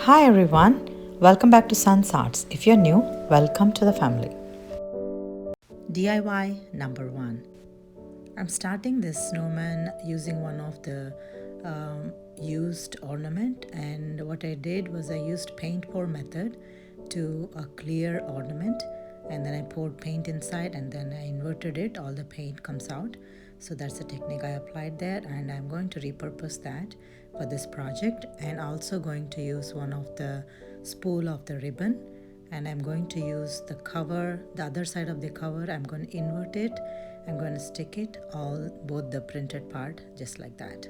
Hi everyone, welcome back to Sun's Arts. If you're new, welcome to the family. DIY number 1. I'm starting this snowman using one of the used ornament, and what I did was I used paint pour method to a clear ornament, and then I poured paint inside and then I inverted it, all the paint comes out. So that's the technique I applied there, and I'm going to repurpose that for this project, and also going to use one of the spool of the ribbon, and I'm going to use the cover, the other side of the cover. I'm going to invert it, I'm going to stick it all, both the printed part, just like that.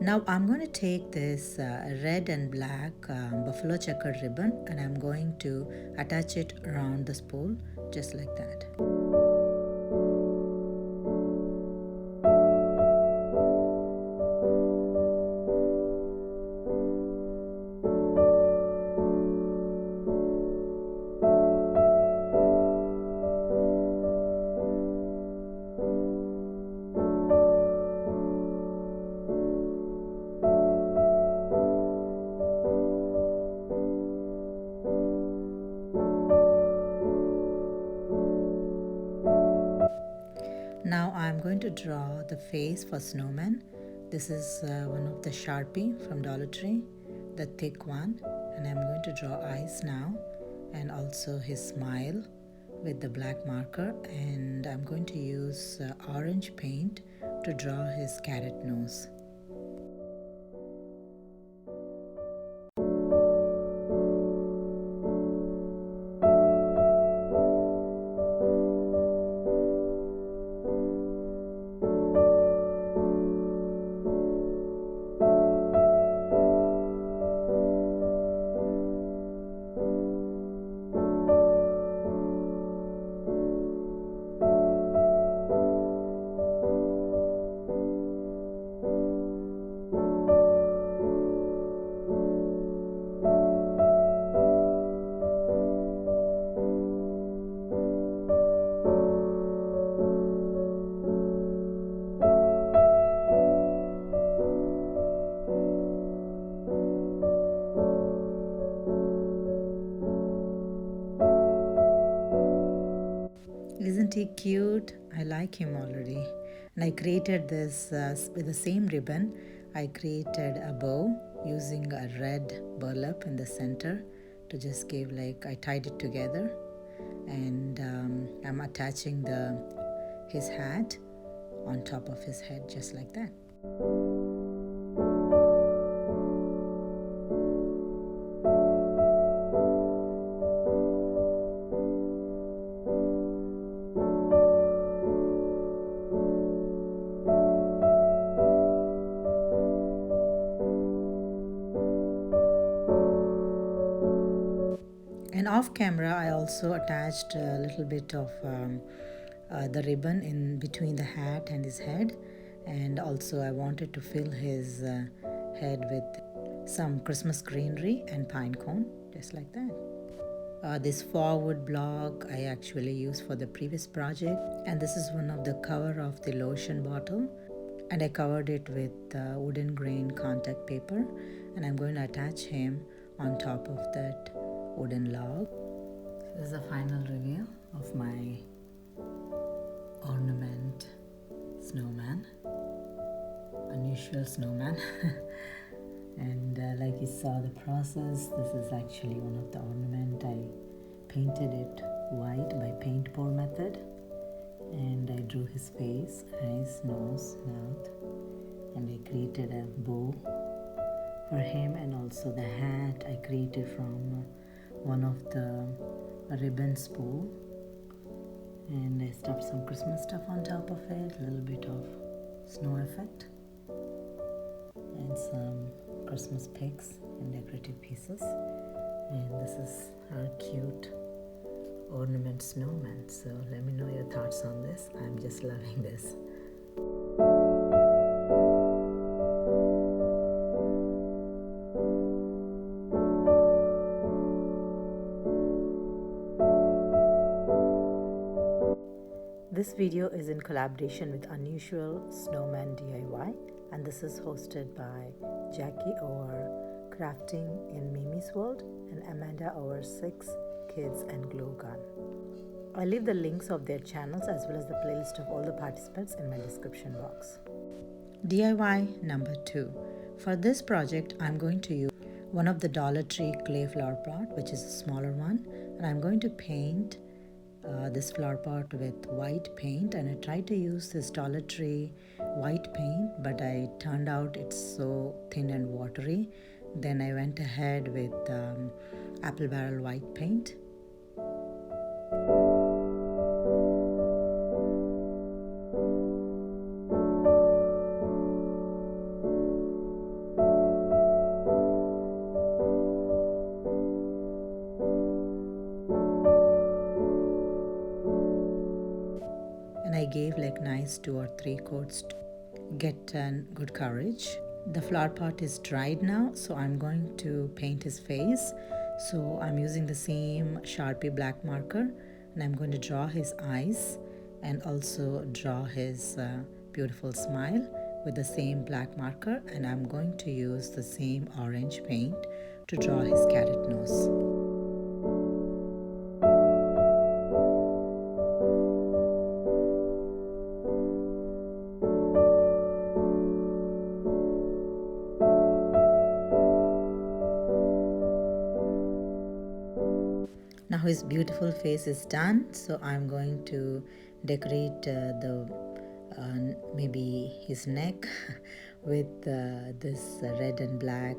Now I'm going to take this red and black buffalo checkered ribbon, and I'm going to attach it around the spool, just like that. Now I'm going to draw the face for Snowman. This is one of the Sharpie from Dollar Tree, the thick one, and I'm going to draw eyes now, and also his smile with the black marker, and I'm going to use orange paint to draw his carrot nose. Isn't he cute? I like him already. And I created this with the same ribbon. I created a bow using a red burlap in the center to just give, like, I tied it together, and I'm attaching his hat on top of his head, just like that. And off camera, I also attached a little bit of the ribbon in between the hat and his head, and also I wanted to fill his head with some Christmas greenery and pine cone, just like that. This forward block I actually used for the previous project, and this is one of the cover of the lotion bottle, and I covered it with wooden grain contact paper, and I'm going to attach him on top of that wooden log. This is the final reveal of my Ornament Snowman, Unusual Snoman. And like you saw the process, this is actually one of the ornament. I painted it white by paint pour method, and I drew his face, eyes, nose, mouth, and I created a bow for him, and also the hat I created from one of the ribbon spool, and I stuffed some Christmas stuff on top of it, a little bit of snow effect, and some Christmas pigs and decorative pieces. And this is our cute Ornament Snowman. So let me know your thoughts on this. I'm just loving this. This video is in collaboration with Unusual Snoman DIY, and this is hosted by Jackie over Crafting in Mimi's World and Amanda over 6 Kids and Glue Gun. I'll leave the links of their channels as well as the playlist of all the participants in my description box. DIY number 2. For this project, I'm going to use one of the Dollar Tree clay flower pot, which is a smaller one, and I'm going to paint this flower pot with white paint. And I tried to use this Dollar Tree white paint, but I turned out it's so thin and watery. Then I went ahead with apple barrel white paint. And I gave like nice 2 or 3 coats to get good coverage. The flower pot is dried now, so I'm going to paint his face. So I'm using the same Sharpie black marker, and I'm going to draw his eyes and also draw his beautiful smile with the same black marker, and I'm going to use the same orange paint to draw his carrot nose. Now his beautiful face is done, so I'm going to decorate maybe his neck with this red and black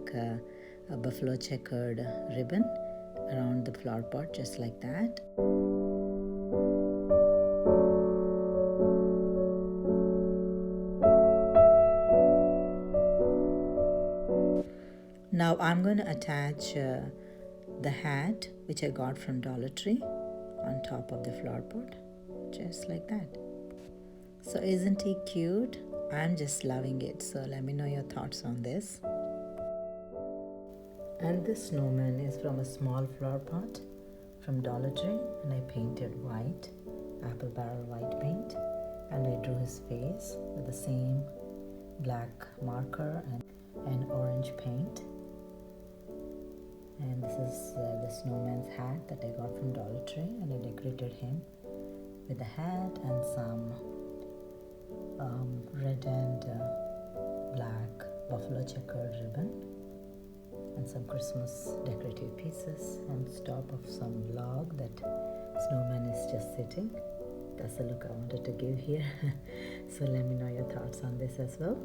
buffalo checkered ribbon around the flower pot, just like that. Now I'm going to attach the hat which I got from Dollar Tree on top of the flower pot, just like that. So isn't he cute? I'm just loving it. So let me know your thoughts on this. And this snowman is from a small flower pot from Dollar Tree, and I painted white, apple barrel white paint, and I drew his face with the same black marker and orange paint. And this is the snowman's hat that I got from Dollar Tree, and I decorated him with a hat and some red and black buffalo checkered ribbon and some Christmas decorative pieces on top of some log that snowman is just sitting. That's the look I wanted to give here. So let me know your thoughts on this as well.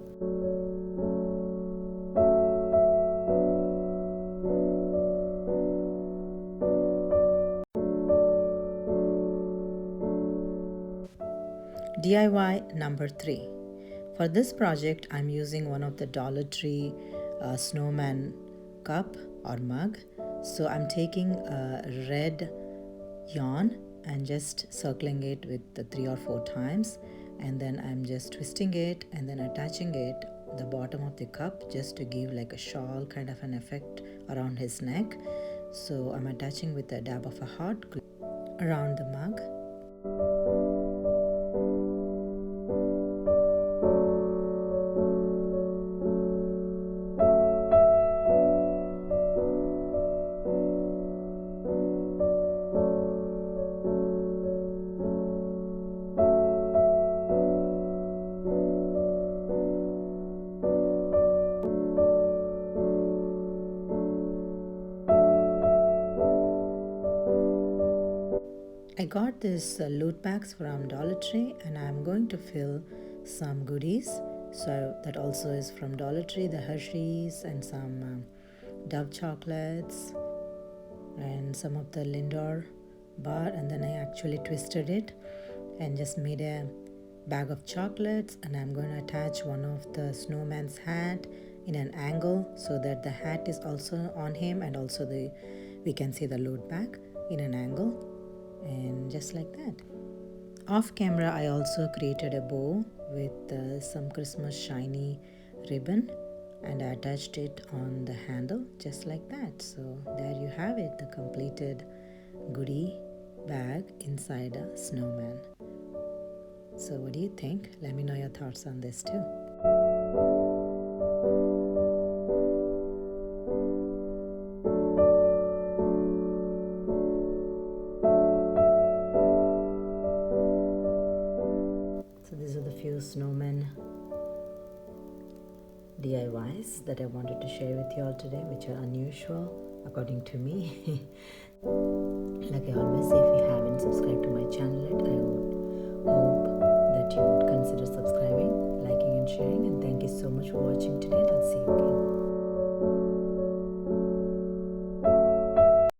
DIY number 3. For this project, I'm using one of the Dollar Tree snowman cup or mug. So I'm taking a red yarn and just circling it with the 3 or 4 times, and then I'm just twisting it and then attaching it the bottom of the cup just to give like a shawl kind of an effect around his neck. So I'm attaching with a dab of a hot glue around the mug. I got this loot bags from Dollar Tree, and I'm going to fill some goodies. So that also is from Dollar Tree, the Hershey's and some Dove chocolates and some of the Lindor bar, and then I actually twisted it and just made a bag of chocolates, and I'm going to attach one of the snowman's hat in an angle so that the hat is also on him, and also we can see the loot bag in an angle, and just like that. Off camera, I also created a bow with some Christmas shiny ribbon, and I attached it on the handle just like that. So there you have it, the completed goodie bag inside a snowman. So what do you think? Let me know your thoughts on this too. So these are the few snowmen DIYs that I wanted to share with you all today, which are unusual according to me. Like I always say, if you haven't subscribed to my channel yet, I would hope that you would consider subscribing, liking and sharing, and thank you so much for watching today.